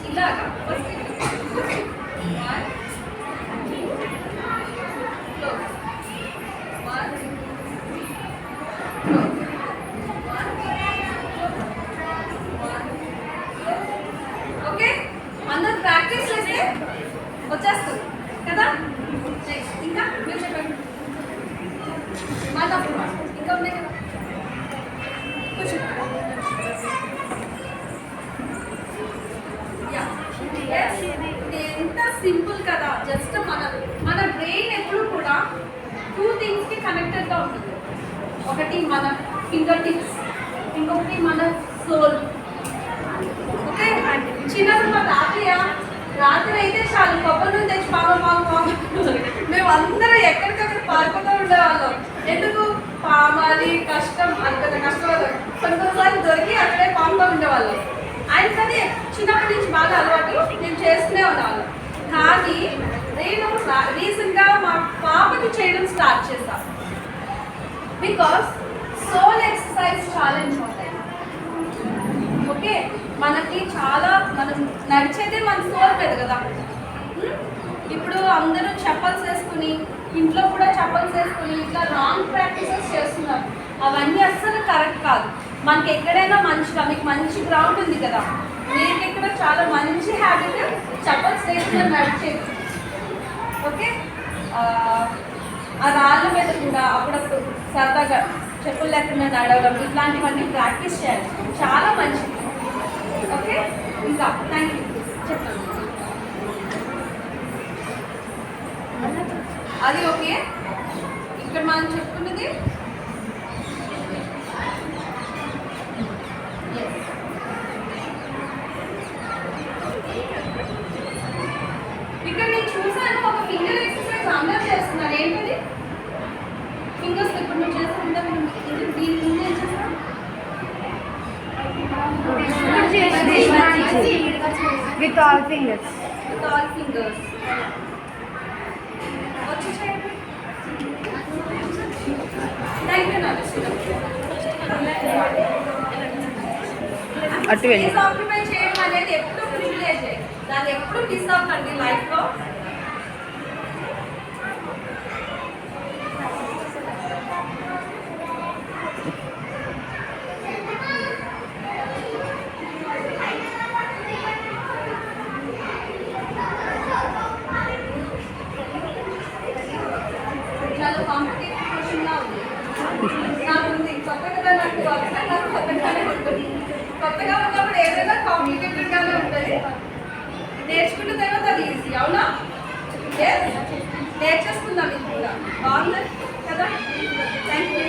ఇలాగా ఓకే, అందరూ ప్రాక్టీస్ చేస్తే వచ్చేస్తుంది కదా. ఇంకా మీరు చెప్పండి, ఇంకా ఉన్నాయి కదా. ఎంత సింపుల్ కదా. జస్ట్ మన బ్రెయిన్ ఎప్పుడు కూడా 2 థింగ్స్కి కనెక్టెడ్గా ఉంటుంది. ఒకటి మన ఫింగర్ టిప్స్, ఇంకొకటి మన సోల్. ఓకే, చిన్నప్పుడు మా తాతయ్య రాత్రి అయితే చాలు కొబ్బరి నుంచి తెచ్చి పాము మేము అందరూ ఎక్కడికక్కడ పారిపోతూ ఉండేవాళ్ళం. ఎందుకు పామాలి కష్టం, అంత కష్టం కొన్నిసార్లు దొరికి అక్కడే పాముగా ఉండేవాళ్ళం. ఆయనకది చిన్నప్పటి నుంచి బాగా అలవాటు, మేము చేస్తూనే ఉన్నాము. కానీ నేను రీసెంట్గా మా పాపకి చేయడం స్టార్ట్ చేశాను. బికాస్ సోల్ ఎక్సర్సైజ్ చాలా ఇంపార్టెంట్. ఓకే, మనకి చాలా మనం నడిచేదే మన సోల్ మీద కదా. ఇప్పుడు అందరూ చెప్పల్స్ వేసుకుని ఇంట్లో కూడా చెప్పల్స్ వేసుకుని ఇట్లా రాంగ్ ప్రాక్టీసెస్ చేస్తున్నారు. అవన్నీ అస్సలు కరెక్ట్ కాదు. మనకి ఎక్కడైనా మంచిగా మీకు మంచి గ్రౌండ్ ఉంది కదా, మీకు ఇక్కడ చాలా మంచి హ్యాబిట్ చెప్పల్స్ వేసుకుని నడిచేది. ఓకే, ఆ రాళ్ళ మీద కూడా అప్పుడప్పుడు సరదాగా చెప్పులు లేకుండా నడవడం, ఇట్లాంటివన్నీ ప్రాక్టీస్ చేయాలి, చాలా మంచిది. ఓకే, ఇంకా థ్యాంక్ యూ. చెప్పండి, అది ఓకే. ఇక్కడ మనం చెప్పుకున్నది ఇక్కడ నేను చూసాను, ఒక ఫింగర్ ఎక్సర్సైజ్ అందరూ చేస్తున్నారు. ఏంటది? ఫింగర్స్ ఇప్పుడు నువ్వు చేస్తుంటే దీని ముందు ఏం చేస్తాను? With all fingers. With all fingers. వచ్చి చేయండి. థ్యాంక్ యూ అటు వెళ్ళి ఆక్యుపై చేయడం అనేది ఎప్పుడు ప్రివిలేజ్, దాన్ని ఎప్పుడు మిస్ అవ్వకండి లైఫ్లో. చాలా కాంపిటేటివ్ క్వశ్చన్లా ఉంది. నాకు ఉంది కొత్తగా, నాకు కొత్తగానే ఉంటుంది. కొత్తగా ఉన్నప్పుడు ఏదైనా కాంప్లికేటెడ్గానే ఉంటుంది. నేర్చుకున్న తర్వాత అది ఈజీ, అవునా? నేర్చేసుకుందాం ఇది కూడా. బాగుంది కదా. Thank you.